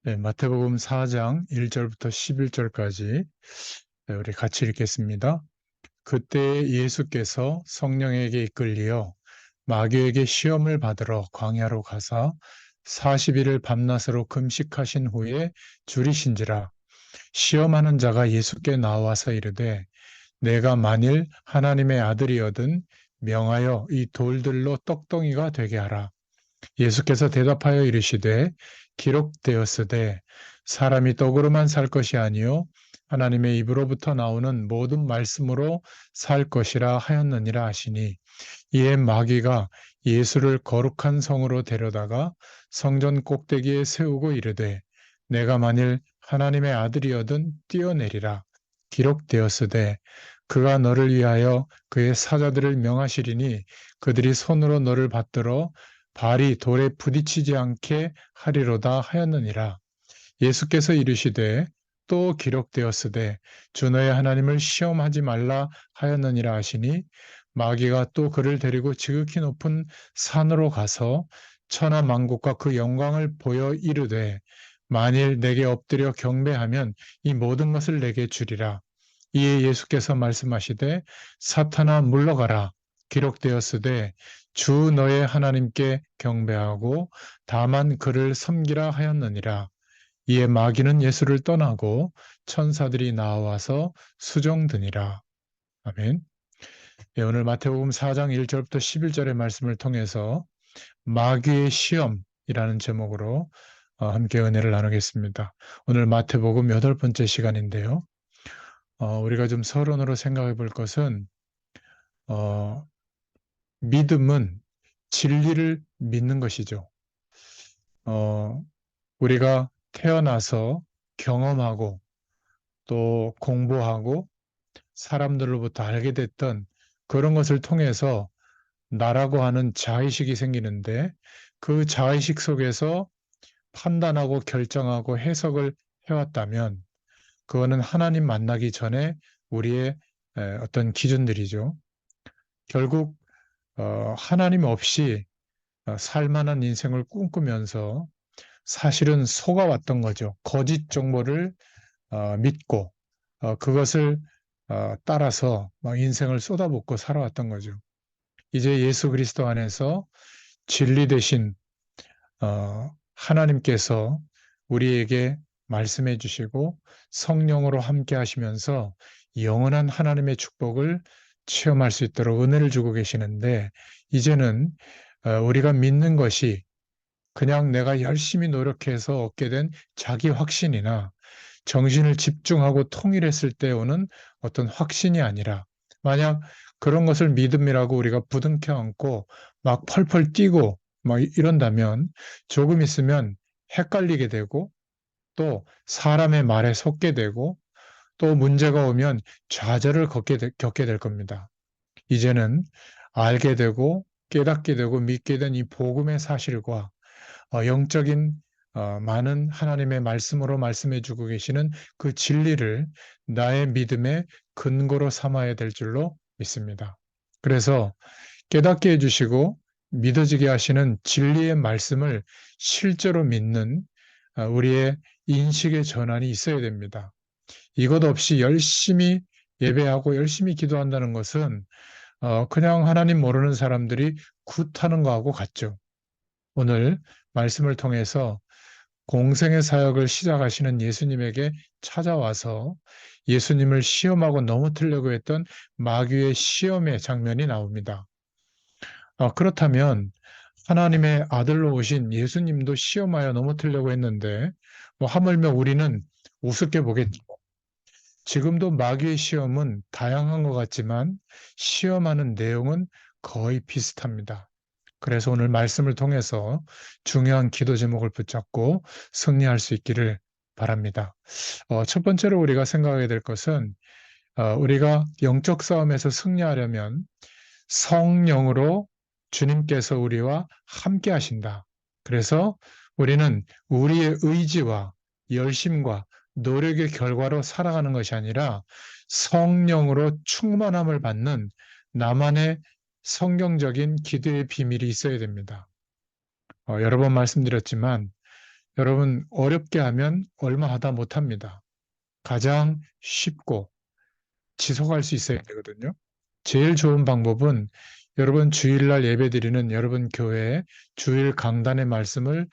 네, 마태복음 4장 1절부터 11절까지 우리 같이 읽겠습니다. 그때 예수께서 성령에게 이끌리어 마귀에게 시험을 받으러 광야로 가사 40일을 밤낮으로 금식하신 후에 줄이신지라. 시험하는 자가 예수께 나와서 이르되 내가 만일 하나님의 아들이거든 명하여 이 돌들로 떡덩이가 되게 하라. 예수께서 대답하여 이르시되 기록되었으되 사람이 떡으로만 살 것이 아니요 하나님의 입으로부터 나오는 모든 말씀으로 살 것이라 하였느니라 하시니, 이에 마귀가 예수를 거룩한 성으로 데려다가 성전 꼭대기에 세우고 이르되 내가 만일 하나님의 아들이거든 뛰어내리라. 기록되었으되 그가 너를 위하여 그의 사자들을 명하시리니 그들이 손으로 너를 받들어 발이 돌에 부딪히지 않게 하리로다 하였느니라. 예수께서 이르시되 또 기록되었으되 주 너의 하나님을 시험하지 말라 하였느니라 하시니, 마귀가 또 그를 데리고 지극히 높은 산으로 가서 천하 만국과 그 영광을 보여 이르되 만일 내게 엎드려 경배하면 이 모든 것을 내게 주리라. 이에 예수께서 말씀하시되 사탄아 물러가라. 기록되었으되 주 너의 하나님께 경배하고 다만 그를 섬기라 하였느니라. 이에 마귀는 예수를 떠나고 천사들이 나와서 수종드니라. 아멘. 예, 오늘 마태복음 4장 1절부터 11절의 말씀을 통해서 마귀의 시험이라는 제목으로 함께 은혜를 나누겠습니다. 오늘 마태복음 8번째 시간인데요. 우리가 좀 서론으로 생각해 볼 것은 어, 믿음은 진리를 믿는 것이죠. 어, 우리가 태어나서 경험하고 또 공부하고 사람들로부터 알게 됐던 그런 것을 통해서 나라고 하는 자의식이 생기는데, 그 자의식 속에서 판단하고 결정하고 해석을 해왔다면 그거는 하나님 만나기 전에 우리의 어떤 기준들이죠. 결국 하나님 없이 살만한 인생을 꿈꾸면서 사실은 속아왔던 거죠. 거짓 정보를 믿고 그것을 따라서 막 인생을 쏟아붓고 살아왔던 거죠. 이제 예수 그리스도 안에서 진리 되신 하나님께서 우리에게 말씀해 주시고 성령으로 함께 하시면서 영원한 하나님의 축복을 체험할 수 있도록 은혜를 주고 계시는데, 이제는 우리가 믿는 것이 그냥 내가 열심히 노력해서 얻게 된 자기 확신이나 정신을 집중하고 통일했을 때 오는 어떤 확신이 아니라, 만약 그런 것을 믿음이라고 우리가 부둥켜 안고 막 펄펄 뛰고 막 이런다면 조금 있으면 헷갈리게 되고 또 사람의 말에 속게 되고 또 문제가 오면 좌절을 겪게 될 겁니다. 이제는 알게 되고 깨닫게 되고 믿게 된 이 복음의 사실과 영적인 많은 하나님의 말씀으로 말씀해 주고 계시는 그 진리를 나의 믿음의 근거로 삼아야 될 줄로 믿습니다. 그래서 깨닫게 해주시고 믿어지게 하시는 진리의 말씀을 실제로 믿는 우리의 인식의 전환이 있어야 됩니다. 이것 없이 열심히 예배하고 열심히 기도한다는 것은 그냥 하나님 모르는 사람들이 굿하는 거하고 같죠. 오늘 말씀을 통해서 공생의 사역을 시작하시는 예수님에게 찾아와서 예수님을 시험하고 넘어뜨리려고 했던 마귀의 시험의 장면이 나옵니다. 그렇다면 하나님의 아들로 오신 예수님도 시험하여 넘어뜨리려고 했는데 뭐 하물며 우리는 우습게 보겠죠. 지금도 마귀의 시험은 다양한 것 같지만 시험하는 내용은 거의 비슷합니다. 그래서 오늘 말씀을 통해서 중요한 기도 제목을 붙잡고 승리할 수 있기를 바랍니다. 첫 번째로 우리가 생각해야 될 것은 우리가 영적 싸움에서 승리하려면 성령으로 주님께서 우리와 함께 하신다. 그래서 우리는 우리의 의지와 열심과 노력의 결과로 살아가는 것이 아니라 성령으로 충만함을 받는 나만의 성경적인 기도의 비밀이 있어야 됩니다. 여러 번 말씀드렸지만 여러분, 어렵게 하면 얼마 하다 못합니다. 가장 쉽고 지속할 수 있어야 되거든요. 제일 좋은 방법은 여러분 주일날 예배드리는 여러분 교회 주일 강단의 말씀을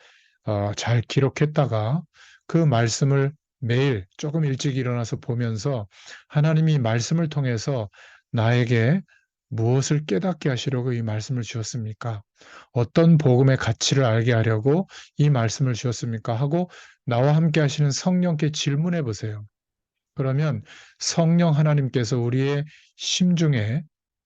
잘 기록했다가 그 말씀을 매일 조금 일찍 일어나서 보면서 하나님이 말씀을 통해서 나에게 무엇을 깨닫게 하시려고 이 말씀을 주었습니까? 어떤 복음의 가치를 알게 하려고 이 말씀을 주었습니까? 하고 나와 함께 하시는 성령께 질문해 보세요. 그러면 성령 하나님께서 우리의 심중에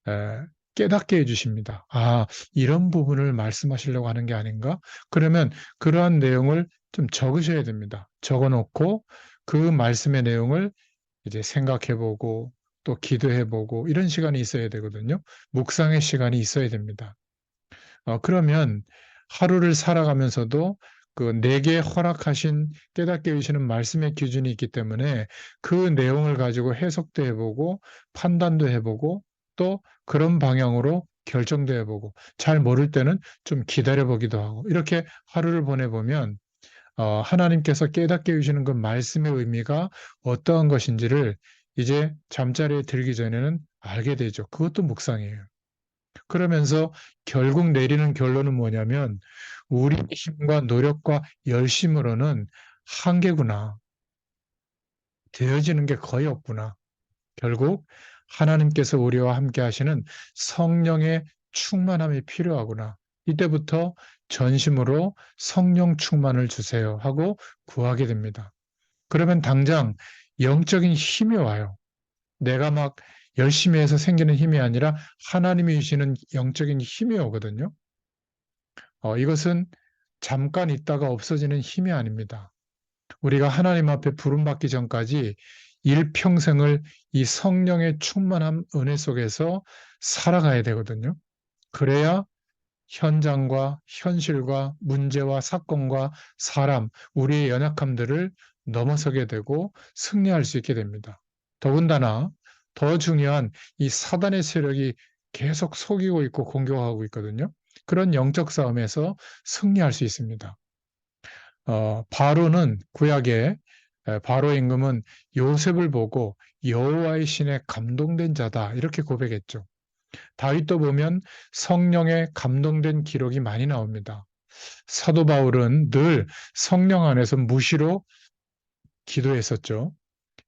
에, 깨닫게 해주십니다. 아, 이런 부분을 말씀하시려고 하는 게 아닌가? 그러면 그러한 내용을 좀 적으셔야 됩니다. 적어놓고 그 말씀의 내용을 이제 생각해보고 또 기도해보고 이런 시간이 있어야 되거든요. 묵상의 시간이 있어야 됩니다. 그러면 하루를 살아가면서도 그 내게 허락하신 깨닫게 해주시는 말씀의 기준이 있기 때문에 그 내용을 가지고 해석도 해보고 판단도 해보고 또 그런 방향으로 결정도 해보고 잘 모를 때는 좀 기다려보기도 하고 이렇게 하루를 보내보면 하나님께서 깨닫게 해주시는 그 말씀의 의미가 어떠한 것인지를 이제 잠자리에 들기 전에는 알게 되죠. 그것도 묵상이에요. 그러면서 결국 내리는 결론은 뭐냐면 우리 힘과 노력과 열심으로는 한계구나. 되어지는 게 거의 없구나. 결국 하나님께서 우리와 함께 하시는 성령의 충만함이 필요하구나. 이때부터 전심으로 성령 충만을 주세요 하고 구하게 됩니다. 그러면 당장 영적인 힘이 와요. 내가 막 열심히 해서 생기는 힘이 아니라 하나님이 주시는 영적인 힘이 오거든요. 이것은 잠깐 있다가 없어지는 힘이 아닙니다. 우리가 하나님 앞에 부름받기 전까지 일평생을 이 성령의 충만한 은혜 속에서 살아가야 되거든요. 그래야 현장과 현실과 문제와 사건과 사람, 우리의 연약함들을 넘어서게 되고 승리할 수 있게 됩니다. 더군다나 더 중요한 이 사단의 세력이 계속 속이고 있고 공격하고 있거든요. 그런 영적 싸움에서 승리할 수 있습니다. 바로는 구약에 바로 임금은 요셉을 보고 여호와의 신에 감동된 자다 이렇게 고백했죠. 다윗도 보면 성령에 감동된 기록이 많이 나옵니다. 사도 바울은 늘 성령 안에서 무시로 기도했었죠.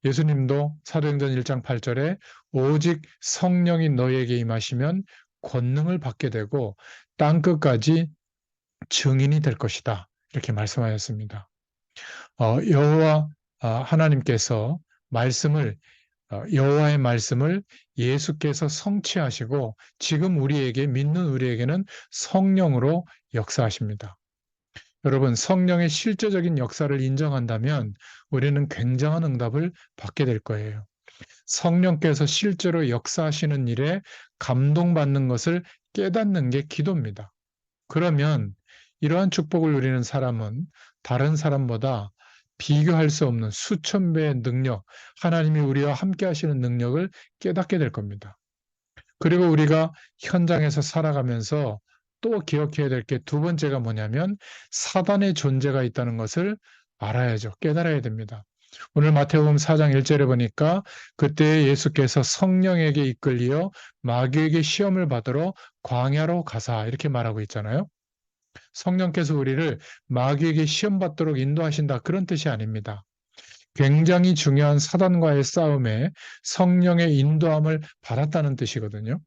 예수님도 사도행전 1장 8절에 오직 성령이 너희에게 임하시면 권능을 받게 되고 땅끝까지 증인이 될 것이다. 이렇게 말씀하였습니다. 여호와 하나님께서 말씀을 여호와의 말씀을 예수께서 성취하시고 지금 우리에게 믿는 우리에게는 성령으로 역사하십니다. 여러분, 성령의 실제적인 역사를 인정한다면 우리는 굉장한 응답을 받게 될 거예요. 성령께서 실제로 역사하시는 일에 감동받는 것을 깨닫는 게 기도입니다. 그러면 이러한 축복을 누리는 사람은 다른 사람보다 비교할 수 없는 수천 배의 능력, 하나님이 우리와 함께 하시는 능력을 깨닫게 될 겁니다. 그리고 우리가 현장에서 살아가면서 또 기억해야 될 게 두 번째가 뭐냐면 사단의 존재가 있다는 것을 알아야죠. 깨달아야 됩니다. 오늘 마태복음 4장 1절에 보니까 그때 예수께서 성령에게 이끌리어 마귀에게 시험을 받으러 광야로 가사 이렇게 말하고 있잖아요. 성령께서 우리를 마귀에게 시험 받도록 인도하신다 그런 뜻이 아닙니다. 굉장히 중요한 사단과의 싸움에 성령의 인도함을 받았다는 뜻이거든요.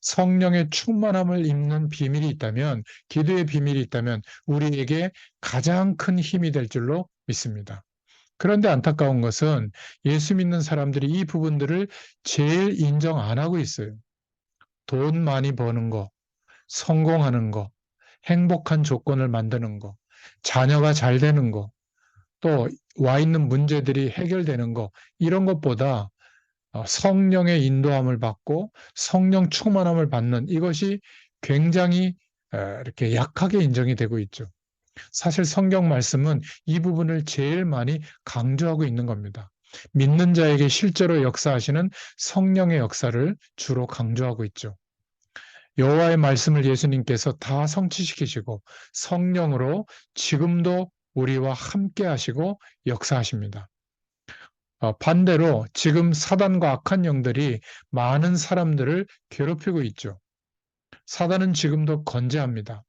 성령의 충만함을 입는 비밀이 있다면, 기도의 비밀이 있다면 우리에게 가장 큰 힘이 될 줄로 믿습니다. 그런데 안타까운 것은 예수 믿는 사람들이 이 부분들을 제일 인정 안 하고 있어요. 돈 많이 버는 거, 성공하는 거, 행복한 조건을 만드는 거, 자녀가 잘 되는 거, 또 와 있는 문제들이 해결되는 거, 이런 것보다 성령의 인도함을 받고 성령 충만함을 받는 이것이 굉장히 이렇게 약하게 인정이 되고 있죠. 사실 성경 말씀은 이 부분을 제일 많이 강조하고 있는 겁니다. 믿는 자에게 실제로 역사하시는 성령의 역사를 주로 강조하고 있죠. 여호와의 말씀을 예수님께서 다 성취시키시고 성령으로 지금도 우리와 함께 하시고 역사하십니다. 반대로 지금 사단과 악한 영들이 많은 사람들을 괴롭히고 있죠. 사단은 지금도 건재합니다.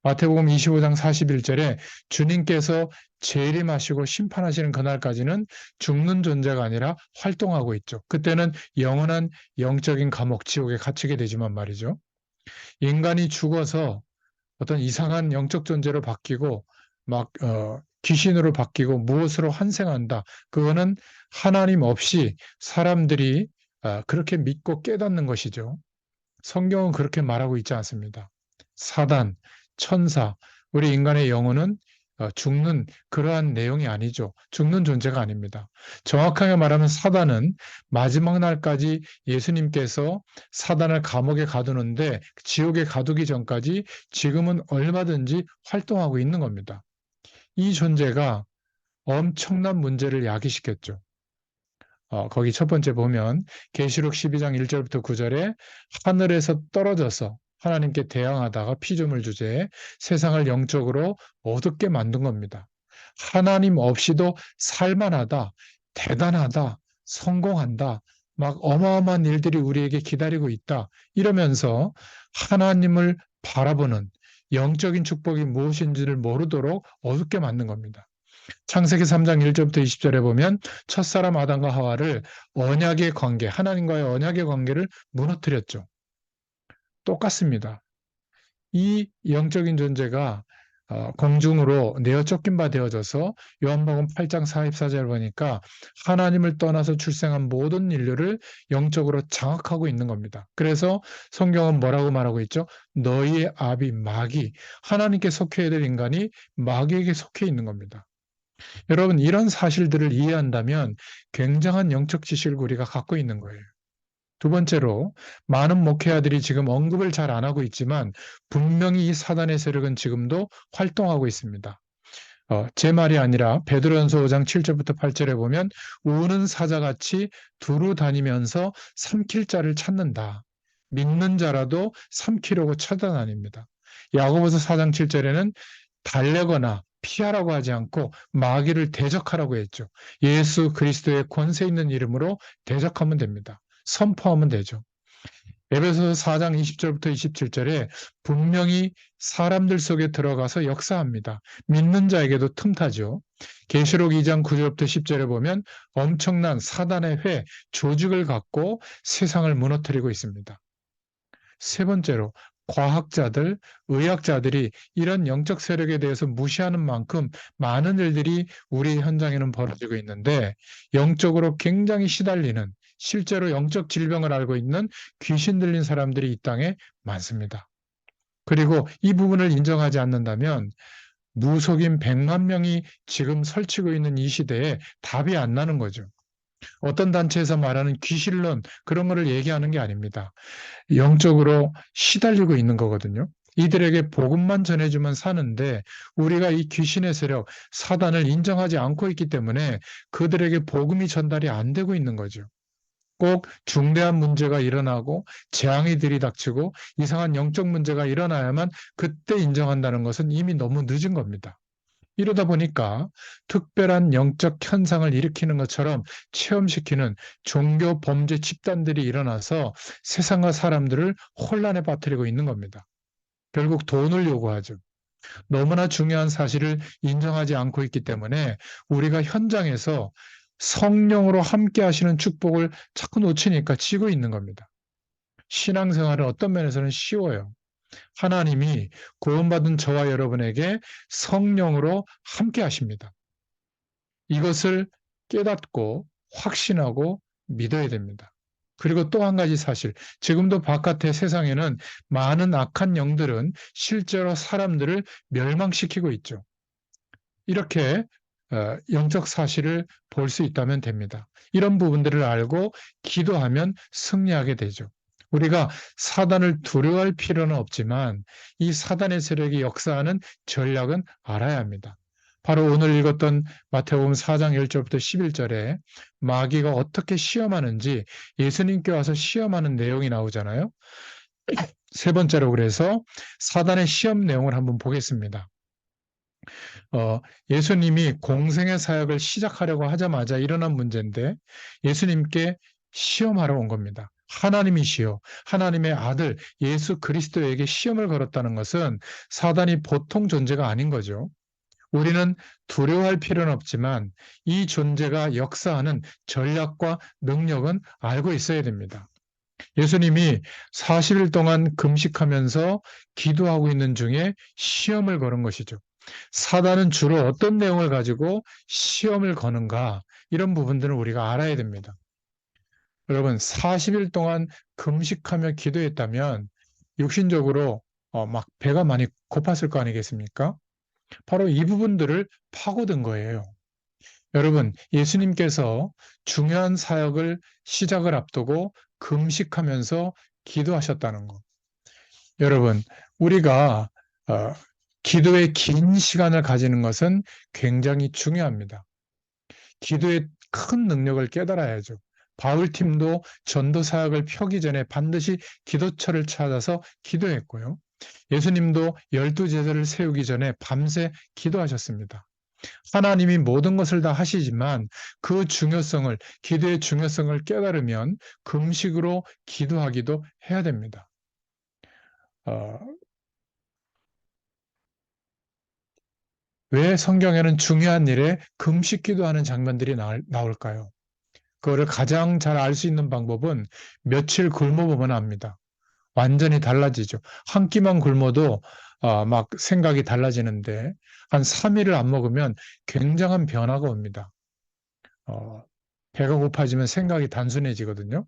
마태복음 25장 41절에 주님께서 재림하시고 심판하시는 그날까지는 죽는 존재가 아니라 활동하고 있죠. 그때는 영원한 영적인 감옥, 지옥에 갇히게 되지만 말이죠. 인간이 죽어서 어떤 이상한 영적 존재로 바뀌고 귀신으로 바뀌고 무엇으로 환생한다. 그거는 하나님 없이 사람들이 그렇게 믿고 깨닫는 것이죠. 성경은 그렇게 말하고 있지 않습니다. 사단, 천사, 우리 인간의 영혼은 죽는 그러한 내용이 아니죠. 죽는 존재가 아닙니다. 정확하게 말하면 사단은 마지막 날까지 예수님께서 사단을 감옥에 가두는데 지옥에 가두기 전까지 지금은 얼마든지 활동하고 있는 겁니다. 이 존재가 엄청난 문제를 야기시켰죠. 거기 첫 번째 보면 계시록 12장 1절부터 9절에 하늘에서 떨어져서 하나님께 대항하다가 피조물 주제에 세상을 영적으로 어둡게 만든 겁니다. 하나님 없이도 살만하다, 대단하다, 성공한다, 막 어마어마한 일들이 우리에게 기다리고 있다. 이러면서 하나님을 바라보는 영적인 축복이 무엇인지를 모르도록 어둡게 만든 겁니다. 창세기 3장 1절부터 20절에 보면 첫사람 아담과 하와를 언약의 관계, 하나님과의 언약의 관계를 무너뜨렸죠. 똑같습니다. 이 영적인 존재가 공중으로 내어 쫓긴 바 되어져서 요한복음 8장 44절 보니까 하나님을 떠나서 출생한 모든 인류를 영적으로 장악하고 있는 겁니다. 그래서 성경은 뭐라고 말하고 있죠? 너희의 아비 마귀, 하나님께 속해야 될 인간이 마귀에게 속해 있는 겁니다. 여러분, 이런 사실들을 이해한다면 굉장한 영적 지식을 우리가 갖고 있는 거예요. 두 번째로, 많은 목회자들이 지금 언급을 잘 안 하고 있지만 분명히 이 사단의 세력은 지금도 활동하고 있습니다. 제 말이 아니라 베드로전서 5장 7절부터 8절에 보면 우는 사자같이 두루 다니면서 삼킬 자를 찾는다. 믿는 자라도 삼키려고 찾아다닙니다. 야고보서 4장 7절에는 달래거나 피하라고 하지 않고 마귀를 대적하라고 했죠. 예수 그리스도의 권세 있는 이름으로 대적하면 됩니다. 선포하면 되죠. 에베소서 4장 20절부터 27절에 분명히 사람들 속에 들어가서 역사합니다. 믿는 자에게도 틈타죠. 계시록 2장 9절부터 10절에 보면 엄청난 사단의 회, 조직을 갖고 세상을 무너뜨리고 있습니다. 세 번째로, 과학자들, 의학자들이 이런 영적 세력에 대해서 무시하는 만큼 많은 일들이 우리 현장에는 벌어지고 있는데 영적으로 굉장히 시달리는, 실제로 영적 질병을 앓고 있는 귀신 들린 사람들이 이 땅에 많습니다. 그리고 이 부분을 인정하지 않는다면 무속인 100만 명이 지금 설치고 있는 이 시대에 답이 안 나는 거죠. 어떤 단체에서 말하는 귀신론, 그런 거를 얘기하는 게 아닙니다. 영적으로 시달리고 있는 거거든요. 이들에게 복음만 전해주면 사는데 우리가 이 귀신의 세력, 사단을 인정하지 않고 있기 때문에 그들에게 복음이 전달이 안 되고 있는 거죠. 꼭 중대한 문제가 일어나고 재앙이 들이닥치고 이상한 영적 문제가 일어나야만 그때 인정한다는 것은 이미 너무 늦은 겁니다. 이러다 보니까 특별한 영적 현상을 일으키는 것처럼 체험시키는 종교 범죄 집단들이 일어나서 세상과 사람들을 혼란에 빠뜨리고 있는 겁니다. 결국 돈을 요구하죠. 너무나 중요한 사실을 인정하지 않고 있기 때문에 우리가 현장에서 성령으로 함께 하시는 축복을 자꾸 놓치니까 지고 있는 겁니다. 신앙생활은 어떤 면에서는 쉬워요. 하나님이 구원받은 저와 여러분에게 성령으로 함께 하십니다. 이것을 깨닫고 확신하고 믿어야 됩니다. 그리고 또 한 가지 사실, 지금도 바깥의 세상에는 많은 악한 영들은 실제로 사람들을 멸망시키고 있죠. 이렇게 영적 사실을 볼 수 있다면 됩니다. 이런 부분들을 알고 기도하면 승리하게 되죠. 우리가 사단을 두려워할 필요는 없지만 이 사단의 세력이 역사하는 전략은 알아야 합니다. 바로 오늘 읽었던 마태복음 4장 1절부터 11절에 마귀가 어떻게 시험하는지 예수님께 와서 시험하는 내용이 나오잖아요. 세 번째로 그래서 사단의 시험 내용을 한번 보겠습니다. 어, 예수님이 공생의 사역을 시작하려고 하자마자 일어난 문제인데 예수님께 시험하러 온 겁니다. 하나님이시요, 하나님의 아들 예수 그리스도에게 시험을 걸었다는 것은 사단이 보통 존재가 아닌 거죠. 우리는 두려워할 필요는 없지만 이 존재가 역사하는 전략과 능력은 알고 있어야 됩니다. 예수님이 40일 동안 금식하면서 기도하고 있는 중에 시험을 거는 것이죠. 사단은 주로 어떤 내용을 가지고 시험을 거는가, 이런 부분들을 우리가 알아야 됩니다. 여러분, 40일 동안 금식하며 기도했다면 육신적으로 막 배가 많이 고팠을 거 아니겠습니까? 바로 이 부분들을 파고든 거예요. 여러분, 예수님께서 중요한 사역을 시작을 앞두고 금식하면서 기도하셨다는 것. 여러분, 우리가 어, 기도의 긴 시간을 가지는 것은 굉장히 중요합니다. 기도의 큰 능력을 깨달아야죠. 바울팀도 전도 사역을 펴기 전에 반드시 기도처를 찾아서 기도했고요. 예수님도 12제자를 세우기 전에 밤새 기도하셨습니다. 하나님이 모든 것을 다 하시지만 그 중요성을, 기도의 중요성을 깨달으면 금식으로 기도하기도 해야 됩니다. 어, 왜 성경에는 중요한 일에 금식 기도하는 장면들이 나올까요? 그거를 가장 잘 알 수 있는 방법은 며칠 굶어보면 압니다. 완전히 달라지죠. 한 끼만 굶어도 막 생각이 달라지는데 한 3일을 안 먹으면 굉장한 변화가 옵니다. 어, 배가 고파지면 생각이 단순해지거든요.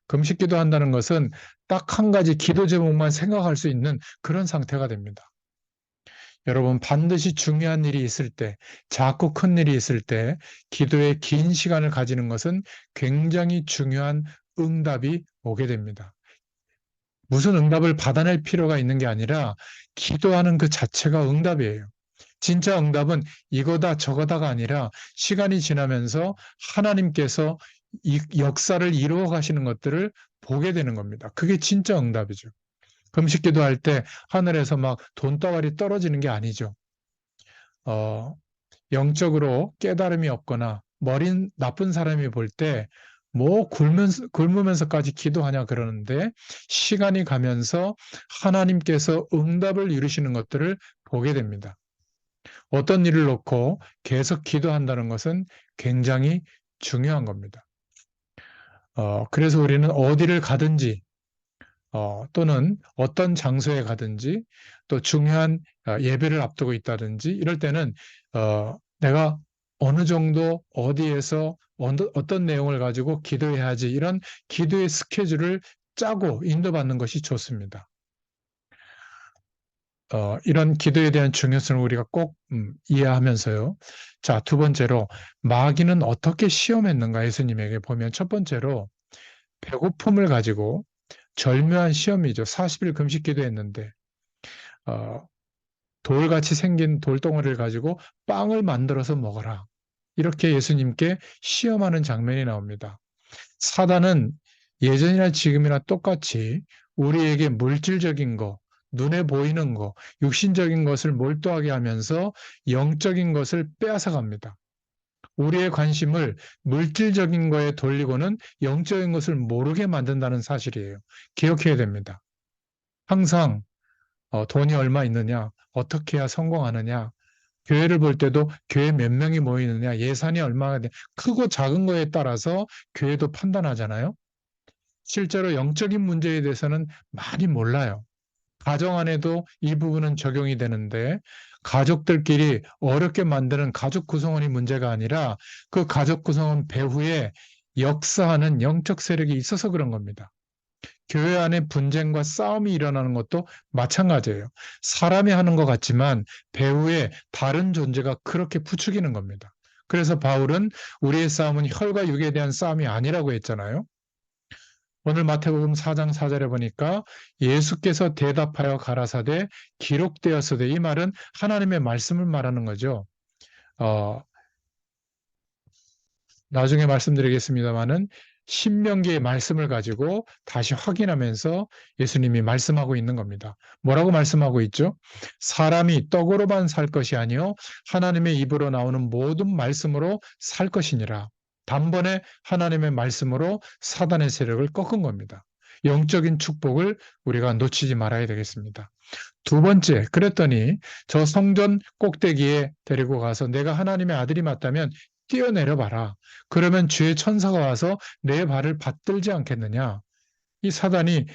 금식 기도한다는 것은 딱 한 가지 기도 제목만 생각할 수 있는 그런 상태가 됩니다. 여러분, 반드시 중요한 일이 있을 때, 작고 큰 일이 있을 때, 기도에 긴 시간을 가지는 것은 굉장히 중요한 응답이 오게 됩니다. 무슨 응답을 받아낼 필요가 있는 게 아니라 기도하는 그 자체가 응답이에요. 진짜 응답은 이거다 저거다가 아니라 시간이 지나면서 하나님께서 이 역사를 이루어 가시는 것들을 보게 되는 겁니다. 그게 진짜 응답이죠. 금식 기도할 때 하늘에서 막 돈다발이 떨어지는 게 아니죠. 어, 영적으로 깨달음이 없거나 머린 나쁜 사람이 볼 때 뭐 굶으면서까지 기도하냐 그러는데 시간이 가면서 하나님께서 응답을 이루시는 것들을 보게 됩니다. 어떤 일을 놓고 계속 기도한다는 것은 굉장히 중요한 겁니다. 그래서 우리는 어디를 가든지 또는 어떤 장소에 가든지 또 중요한 예배를 앞두고 있다든지 이럴 때는 내가 어느 정도 어디에서 어떤 내용을 가지고 기도해야지 이런 기도의 스케줄을 짜고 인도받는 것이 좋습니다. 이런 기도에 대한 중요성을 우리가 꼭 이해하면서요. 자, 두 번째로 마귀는 어떻게 시험했는가 예수님에게 보면 첫 번째로 배고픔을 가지고 절묘한 시험이죠. 40일 금식 기도했는데 어, 돌같이 생긴 돌덩어리를 가지고 빵을 만들어서 먹어라. 이렇게 예수님께 시험하는 장면이 나옵니다. 사단은 예전이나 지금이나 똑같이 우리에게 물질적인 거, 눈에 보이는 거, 육신적인 것을 몰두하게 하면서 영적인 것을 빼앗아 갑니다. 우리의 관심을 물질적인 거에 돌리고는 영적인 것을 모르게 만든다는 사실이에요. 기억해야 됩니다. 항상 돈이 얼마 있느냐, 어떻게 해야 성공하느냐, 교회를 볼 때도 교회 몇 명이 모이느냐, 예산이 얼마나 돼, 크고 작은 거에 따라서 교회도 판단하잖아요. 실제로 영적인 문제에 대해서는 많이 몰라요. 가정 안에도 이 부분은 적용이 되는데 가족들끼리 어렵게 만드는 가족 구성원이 문제가 아니라 그 가족 구성원 배후에 역사하는 영적 세력이 있어서 그런 겁니다. 교회 안에 분쟁과 싸움이 일어나는 것도 마찬가지예요. 사람이 하는 것 같지만 배후에 다른 존재가 그렇게 부추기는 겁니다. 그래서 바울은 우리의 싸움은 혈과 육에 대한 싸움이 아니라고 했잖아요. 오늘 마태복음 4장 4절에 보니까 예수께서 대답하여 가라사대 기록되었으되 이 말은 하나님의 말씀을 말하는 거죠. 어, 나중에 말씀드리겠습니다만은 신명기의 말씀을 가지고 다시 확인하면서 예수님이 말씀하고 있는 겁니다. 뭐라고 말씀하고 있죠? 사람이 떡으로만 살 것이 아니요 하나님의 입으로 나오는 모든 말씀으로 살 것이니라. 단번에 하나님의 말씀으로 사단의 세력을 꺾은 겁니다. 영적인 축복을 우리가 놓치지 말아야 되겠습니다. 두 번째, 그랬더니 저 성전 꼭대기에 데리고 가서 내가 하나님의 아들이 맞다면 뛰어내려 봐라. 그러면 주의 천사가 와서 내 발을 받들지 않겠느냐. 이 사단이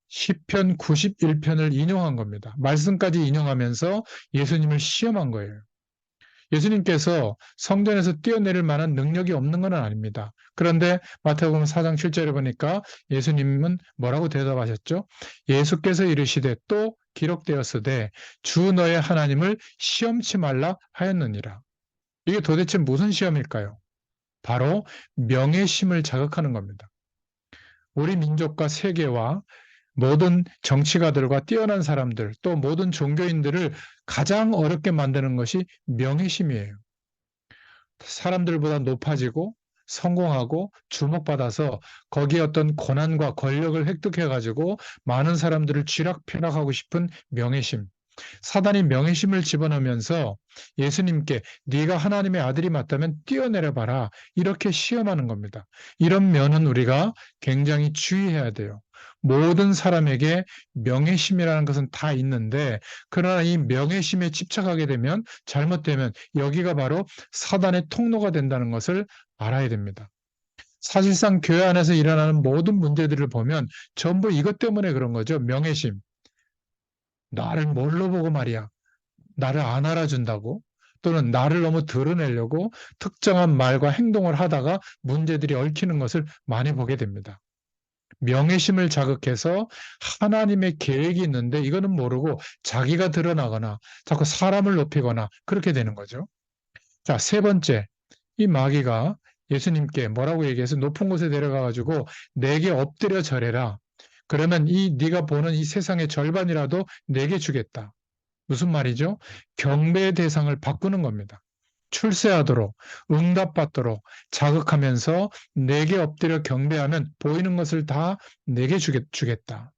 시편 91편을 인용한 겁니다. 말씀까지 인용하면서 예수님을 시험한 거예요. 예수님께서 성전에서 뛰어내릴 만한 능력이 없는 건 아닙니다. 그런데 마태복음 4장 7절에 보니까 예수님은 뭐라고 대답하셨죠? 예수께서 이르시되 또 기록되었으되 주 너의 하나님을 시험치 말라 하였느니라. 이게 도대체 무슨 시험일까요? 바로 명예심을 자극하는 겁니다. 우리 민족과 세계와 모든 정치가들과 뛰어난 사람들, 또 모든 종교인들을 가장 어렵게 만드는 것이 명예심이에요. 사람들보다 높아지고 성공하고 주목받아서 거기에 어떤 권한과 권력을 획득해가지고 많은 사람들을 쥐락펴락하고 싶은 명예심. 사단이 명예심을 집어넣으면서 예수님께 네가 하나님의 아들이 맞다면 뛰어내려 봐라. 이렇게 시험하는 겁니다. 이런 면은 우리가 굉장히 주의해야 돼요. 모든 사람에게 명예심이라는 것은 다 있는데 그러나 이 명예심에 집착하게 되면 잘못되면 여기가 바로 사단의 통로가 된다는 것을 알아야 됩니다. 사실상 교회 안에서 일어나는 모든 문제들을 보면 전부 이것 때문에 그런 거죠. 명예심. 나를 뭘로 보고 말이야. 나를 안 알아준다고 또는 나를 너무 드러내려고 특정한 말과 행동을 하다가 문제들이 얽히는 것을 많이 보게 됩니다. 명예심을 자극해서 하나님의 계획이 있는데 이거는 모르고 자기가 드러나거나 자꾸 사람을 높이거나 그렇게 되는 거죠. 자, 세 번째, 이 마귀가 예수님께 뭐라고 얘기해서 높은 곳에 데려가 가지고 내게 엎드려 절해라. 그러면 이 네가 보는 이 세상의 절반이라도 내게 주겠다. 무슨 말이죠? 경배의 대상을 바꾸는 겁니다. 출세하도록, 응답받도록 자극하면서 내게 엎드려 경배하면 보이는 것을 다 내게 주겠다.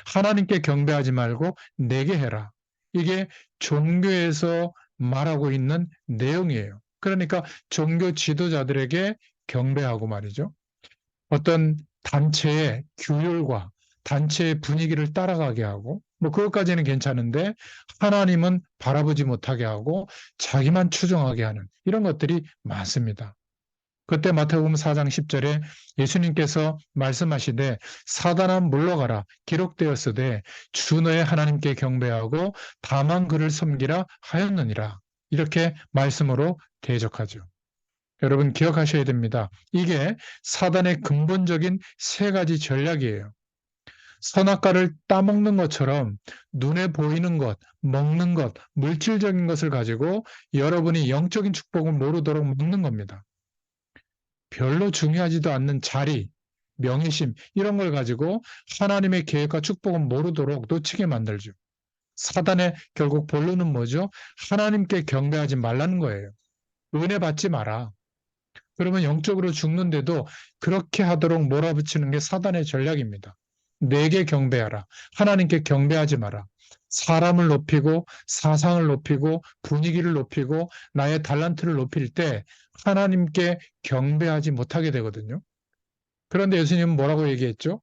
하나님께 경배하지 말고 내게 해라. 이게 종교에서 말하고 있는 내용이에요. 그러니까 종교 지도자들에게 경배하고 말이죠. 어떤 단체의 규율과 단체의 분위기를 따라가게 하고 뭐 그것까지는 괜찮은데 하나님은 바라보지 못하게 하고 자기만 추종하게 하는 이런 것들이 많습니다. 그때 마태복음 4장 10절에 예수님께서 말씀하시되 사단아 물러가라 기록되었으되 주 너의 하나님께 경배하고 다만 그를 섬기라 하였느니라 이렇게 말씀으로 대적하죠. 여러분 기억하셔야 됩니다. 이게 사단의 근본적인 세 가지 전략이에요. 선악과를 따먹는 것처럼 눈에 보이는 것, 먹는 것, 물질적인 것을 가지고 여러분이 영적인 축복을 모르도록 먹는 겁니다. 별로 중요하지도 않는 자리, 명예심 이런 걸 가지고 하나님의 계획과 축복을 모르도록 놓치게 만들죠. 사단의 결국 본론은 뭐죠? 하나님께 경배하지 말라는 거예요. 은혜 받지 마라. 그러면 영적으로 죽는데도 그렇게 하도록 몰아붙이는 게 사단의 전략입니다. 내게 경배하라. 하나님께 경배하지 마라. 사람을 높이고 사상을 높이고 분위기를 높이고 나의 달란트를 높일 때 하나님께 경배하지 못하게 되거든요. 그런데 예수님은 뭐라고 얘기했죠?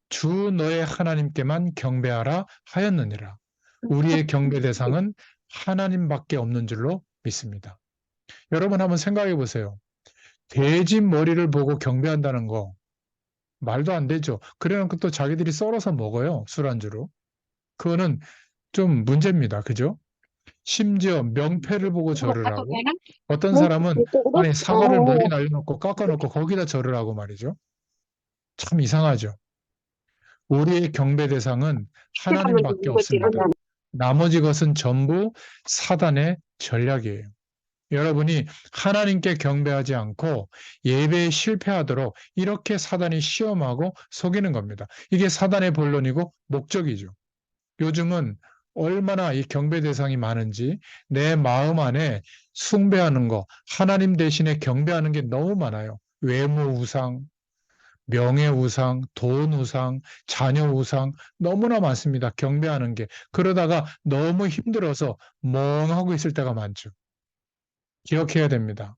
주 너의 하나님께만 경배하라 하였느니라. 우리의 경배 대상은 하나님밖에 없는 줄로 믿습니다. 여러분 한번 생각해 보세요. 돼지 머리를 보고 경배한다는 거 말도 안 되죠. 그래놓고 또 자기들이 썰어서 먹어요. 술안주로. 그거는 좀 문제입니다. 그죠? 심지어 명패를 보고 절을 하고 어떤 사람은 아니 사과를 멀리 날려놓고 깎아놓고 거기다 절을 하고 말이죠. 참 이상하죠. 우리의 경배 대상은 하나님밖에 없습니다. 나머지 것은 전부 사단의 전략이에요. 여러분이 하나님께 경배하지 않고 예배에 실패하도록 이렇게 사단이 시험하고 속이는 겁니다. 이게 사단의 본론이고 목적이죠. 요즘은 얼마나 이 경배 대상이 많은지 내 마음 안에 숭배하는 거, 하나님 대신에 경배하는 게 너무 많아요. 외모 우상, 명예우상, 돈우상, 자녀우상 너무나 많습니다. 경배하는 게. 그러다가 너무 힘들어서 멍하고 있을 때가 많죠. 기억해야 됩니다.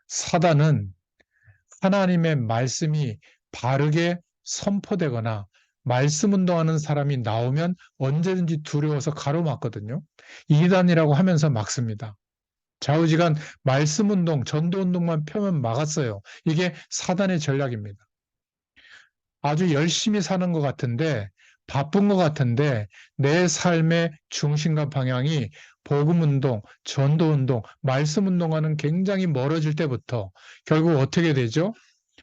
사단은 하나님의 말씀이 바르게 선포되거나 말씀 운동하는 사람이 나오면 언제든지 두려워서 가로막거든요. 이단이라고 하면서 막습니다. 좌우지간 말씀 운동, 전도 운동만 펴면 막았어요. 이게 사단의 전략입니다. 아주 열심히 사는 것 같은데, 바쁜 것 같은데, 내 삶의 중심과 방향이 복음 운동, 전도 운동, 말씀 운동과는 굉장히 멀어질 때부터 결국 어떻게 되죠?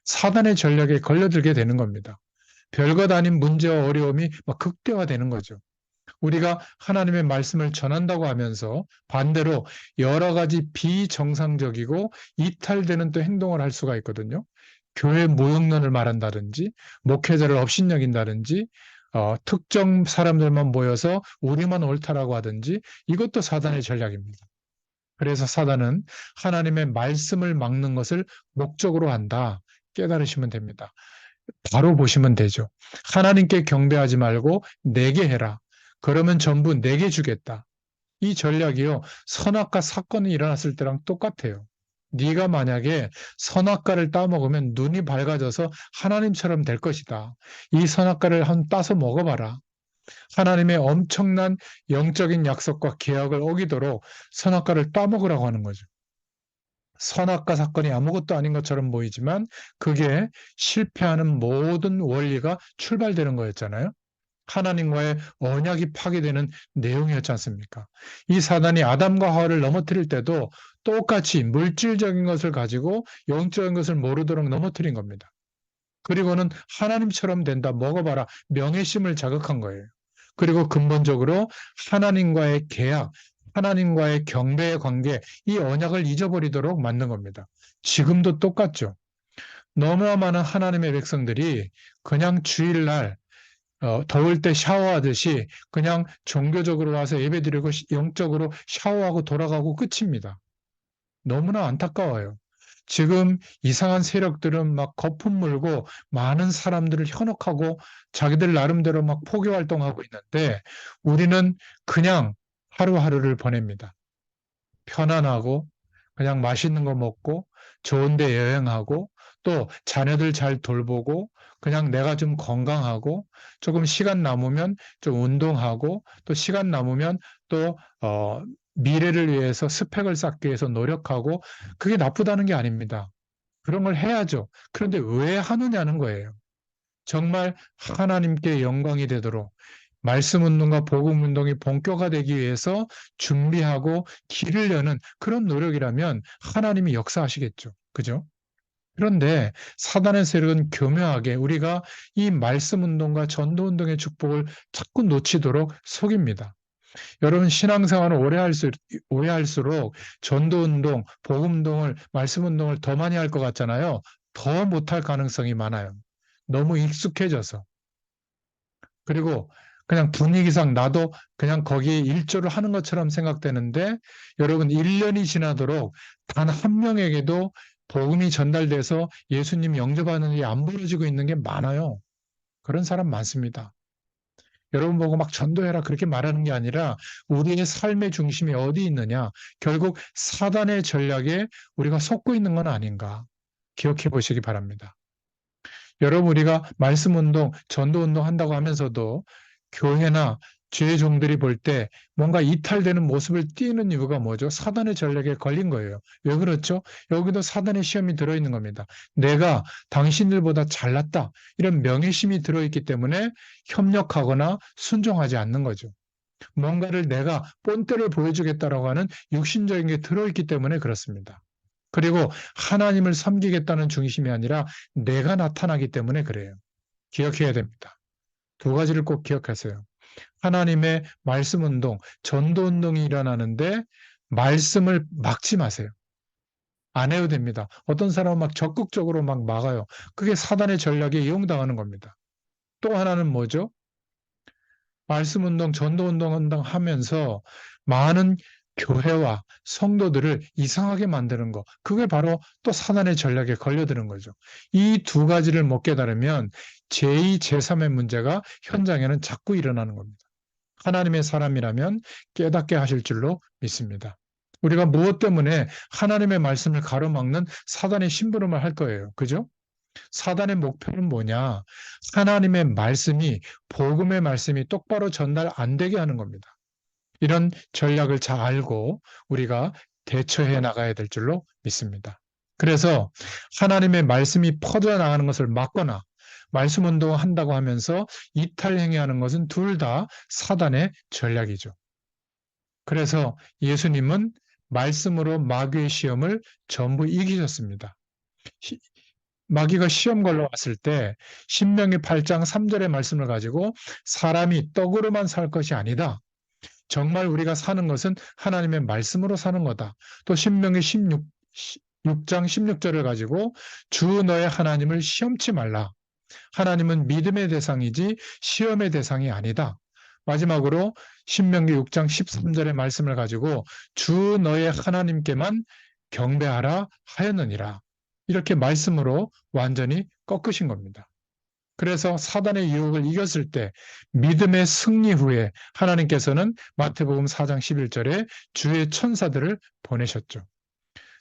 사단의 전략에 걸려들게 되는 겁니다. 별것 아닌 문제와 어려움이 막 극대화되는 거죠. 우리가 하나님의 말씀을 전한다고 하면서 반대로 여러 가지 비정상적이고 이탈되는 또 행동을 할 수가 있거든요. 교회 모형론을 말한다든지, 목회자를 업신여긴다든지, 특정 사람들만 모여서 우리만 옳다라고 하든지, 이것도 사단의 전략입니다. 그래서 사단은 하나님의 말씀을 막는 것을 목적으로 한다. 깨달으시면 됩니다. 바로 보시면 되죠. 하나님께 경배하지 말고 내게 해라. 그러면 전부 내게 주겠다. 이 전략이요. 선악과 사건이 일어났을 때랑 똑같아요. 네가 만약에 선악과를 따먹으면 눈이 밝아져서 하나님처럼 될 것이다. 이 선악과를 한 따서 먹어봐라. 하나님의 엄청난 영적인 약속과 계약을 어기도록 선악과를 따먹으라고 하는 거죠. 선악과 사건이 아무것도 아닌 것처럼 보이지만 그게 실패하는 모든 원리가 출발되는 거였잖아요. 하나님과의 언약이 파괴되는 내용이었지 않습니까? 이 사단이 아담과 하와를 넘어뜨릴 때도 똑같이 물질적인 것을 가지고 영적인 것을 모르도록 넘어뜨린 겁니다. 그리고는 하나님처럼 된다, 먹어봐라, 명예심을 자극한 거예요. 그리고 근본적으로 하나님과의 계약, 하나님과의 경배의 관계, 이 언약을 잊어버리도록 만든 겁니다. 지금도 똑같죠. 너무나 많은 하나님의 백성들이 그냥 주일날 더울 때 샤워하듯이 그냥 종교적으로 와서 예배드리고 영적으로 샤워하고 돌아가고 끝입니다. 너무나 안타까워요. 지금 이상한 세력들은 막 거품 물고 많은 사람들을 현혹하고 자기들 나름대로 막 포교 활동하고 있는데 우리는 그냥 하루하루를 보냅니다. 편안하고 그냥 맛있는 거 먹고 좋은 데 여행하고 또 자녀들 잘 돌보고 그냥 내가 좀 건강하고 조금 시간 남으면 좀 운동하고 또 시간 남으면 또 미래를 위해서 스펙을 쌓기 위해서 노력하고 그게 나쁘다는 게 아닙니다. 그런 걸 해야죠. 그런데 왜 하느냐는 거예요. 정말 하나님께 영광이 되도록 말씀 운동과 복음 운동이 본격화되기 위해서 준비하고 길을 여는 그런 노력이라면 하나님이 역사하시겠죠. 그죠? 그런데 사단의 세력은 교묘하게 우리가 이 말씀 운동과 전도 운동의 축복을 자꾸 놓치도록 속입니다. 여러분 신앙생활을 오래 할수록 전도 운동, 복음 운동을 말씀 운동을 더 많이 할 것 같잖아요. 더 못할 가능성이 많아요. 너무 익숙해져서. 그리고 그냥 분위기상 나도 그냥 거기에 일조를 하는 것처럼 생각되는데 여러분 1년이 지나도록 단 한 명에게도 복음이 전달돼서 예수님 영접하는 일이 안 벌어지고 있는 게 많아요. 그런 사람 많습니다. 여러분 보고 막 전도해라 그렇게 말하는 게 아니라 우리의 삶의 중심이 어디 있느냐. 결국 사단의 전략에 우리가 속고 있는 건 아닌가. 기억해 보시기 바랍니다. 여러분 우리가 말씀 운동, 전도 운동 한다고 하면서도 교회나 주의 종들이 볼 때 뭔가 이탈되는 모습을 띠는 이유가 뭐죠? 사단의 전략에 걸린 거예요. 왜 그렇죠? 여기도 사단의 시험이 들어있는 겁니다. 내가 당신들보다 잘났다. 이런 명예심이 들어있기 때문에 협력하거나 순종하지 않는 거죠. 뭔가를 내가 본때를 보여주겠다라고 하는 육신적인 게 들어있기 때문에 그렇습니다. 그리고 하나님을 섬기겠다는 중심이 아니라 내가 나타나기 때문에 그래요. 기억해야 됩니다. 두 가지를 꼭 기억하세요. 하나님의 말씀 운동, 전도 운동이 일어나는데 말씀을 막지 마세요. 안 해도 됩니다. 어떤 사람은 막 적극적으로 막 막아요. 그게 사단의 전략에 이용당하는 겁니다. 또 하나는 뭐죠? 말씀 운동, 전도 운동 하면서 많은 교회와 성도들을 이상하게 만드는 거, 그게 바로 또 사단의 전략에 걸려드는 거죠. 이 두 가지를 못 깨달으면 제2, 제3의 문제가 현장에는 자꾸 일어나는 겁니다. 하나님의 사람이라면 깨닫게 하실 줄로 믿습니다. 우리가 무엇 때문에 하나님의 말씀을 가로막는 사단의 심부름을 할 거예요. 그죠? 사단의 목표는 뭐냐? 하나님의 말씀이, 복음의 말씀이 똑바로 전달 안 되게 하는 겁니다. 이런 전략을 잘 알고 우리가 대처해 나가야 될 줄로 믿습니다. 그래서 하나님의 말씀이 퍼져나가는 것을 막거나 말씀 운동을 한다고 하면서 이탈행위하는 것은 둘 다 사단의 전략이죠. 그래서 예수님은 말씀으로 마귀의 시험을 전부 이기셨습니다. 마귀가 시험 걸러왔을 때 신명기 8장 3절의 말씀을 가지고 사람이 떡으로만 살 것이 아니다. 정말 우리가 사는 것은 하나님의 말씀으로 사는 거다. 또 신명기 6장 16절을 가지고 주 너의 하나님을 시험치 말라. 하나님은 믿음의 대상이지 시험의 대상이 아니다. 마지막으로 신명기 6장 13절의 말씀을 가지고 주 너의 하나님께만 경배하라 하였느니라. 이렇게 말씀으로 완전히 꺾으신 겁니다. 그래서 사단의 유혹을 이겼을 때 믿음의 승리 후에 하나님께서는 마태복음 4장 11절에 주의 천사들을 보내셨죠.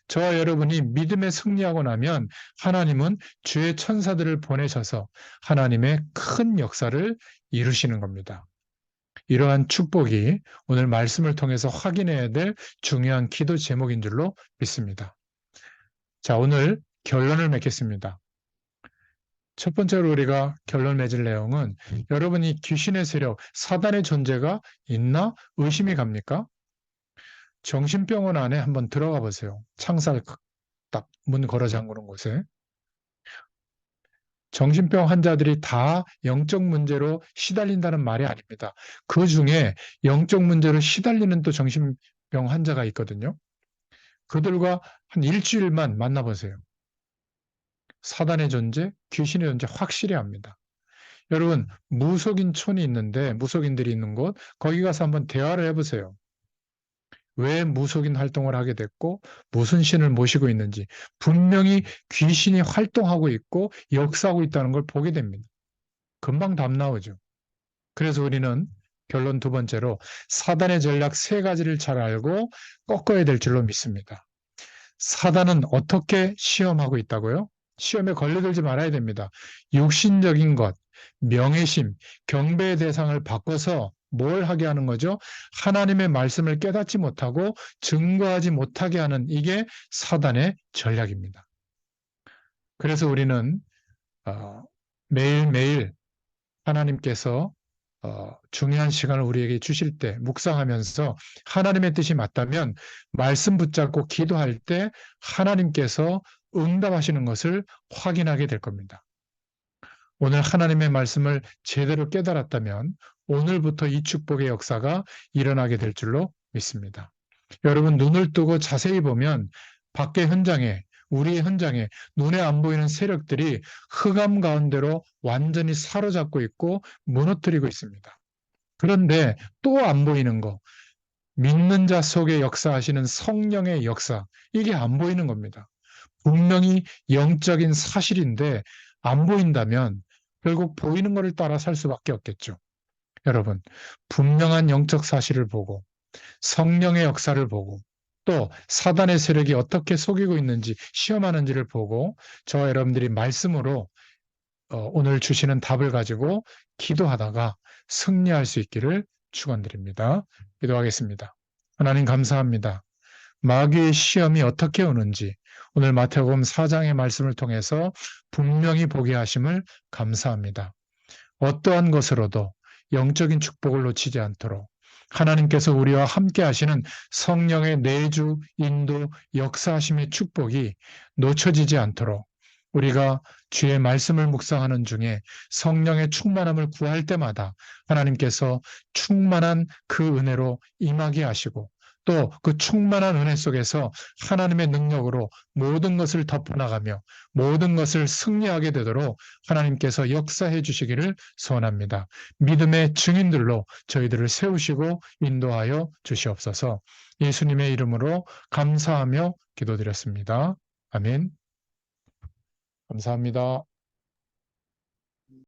저와 여러분이 믿음에 승리하고 나면 하나님은 주의 천사들을 보내셔서 하나님의 큰 역사를 이루시는 겁니다. 이러한 축복이 오늘 말씀을 통해서 확인해야 될 중요한 기도 제목인 줄로 믿습니다. 자, 오늘 결론을 맺겠습니다. 첫 번째로 우리가 결론 맺을 내용은 여러분이 귀신의 세력, 사단의 존재가 있나 의심이 갑니까? 정신병원 안에 한번 들어가 보세요. 창살 딱 문 걸어 잠그는 곳에. 정신병 환자들이 다 영적 문제로 시달린다는 말이 아닙니다. 그 중에 영적 문제로 시달리는 또 정신병 환자가 있거든요. 그들과 한 일주일만 만나보세요. 사단의 존재, 귀신의 존재 확실히 압니다. 여러분, 무속인 촌이 있는데, 무속인들이 있는 곳, 거기 가서 한번 대화를 해보세요. 왜 무속인 활동을 하게 됐고, 무슨 신을 모시고 있는지, 분명히 귀신이 활동하고 있고, 역사하고 있다는 걸 보게 됩니다. 금방 답 나오죠. 그래서 우리는 결론 두 번째로 사단의 전략 세 가지를 잘 알고 꺾어야 될 줄로 믿습니다. 사단은 어떻게 시험하고 있다고요? 시험에 걸려들지 말아야 됩니다. 육신적인 것, 명예심, 경배의 대상을 바꿔서 뭘 하게 하는 거죠? 하나님의 말씀을 깨닫지 못하고 증거하지 못하게 하는 이게 사단의 전략입니다. 그래서 우리는 매일매일 하나님께서 중요한 시간을 우리에게 주실 때 묵상하면서 하나님의 뜻이 맞다면 말씀 붙잡고 기도할 때 하나님께서 응답하시는 것을 확인하게 될 겁니다. 오늘 하나님의 말씀을 제대로 깨달았다면 오늘부터 이 축복의 역사가 일어나게 될 줄로 믿습니다. 여러분 눈을 뜨고 자세히 보면 밖의 현장에 우리의 현장에 눈에 안 보이는 세력들이 흑암 가운데로 완전히 사로잡고 있고 무너뜨리고 있습니다. 그런데 또 안 보이는 거, 믿는 자 속에 역사하시는 성령의 역사, 이게 안 보이는 겁니다. 분명히 영적인 사실인데 안 보인다면 결국 보이는 것을 따라 살 수밖에 없겠죠. 여러분, 분명한 영적 사실을 보고 성령의 역사를 보고 또 사단의 세력이 어떻게 속이고 있는지 시험하는지를 보고 저와 여러분들이 말씀으로 오늘 주시는 답을 가지고 기도하다가 승리할 수 있기를 축원드립니다. 기도하겠습니다. 하나님 감사합니다. 마귀의 시험이 어떻게 오는지 오늘 마태복음 4장의 말씀을 통해서 분명히 보게 하심을 감사합니다. 어떠한 것으로도 영적인 축복을 놓치지 않도록 하나님께서 우리와 함께 하시는 성령의 내주, 인도, 역사하심의 축복이 놓쳐지지 않도록 우리가 주의 말씀을 묵상하는 중에 성령의 충만함을 구할 때마다 하나님께서 충만한 그 은혜로 임하게 하시고 또 그 충만한 은혜 속에서 하나님의 능력으로 모든 것을 덮어나가며 모든 것을 승리하게 되도록 하나님께서 역사해 주시기를 소원합니다. 믿음의 증인들로 저희들을 세우시고 인도하여 주시옵소서. 예수님의 이름으로 감사하며 기도드렸습니다. 아멘. 감사합니다.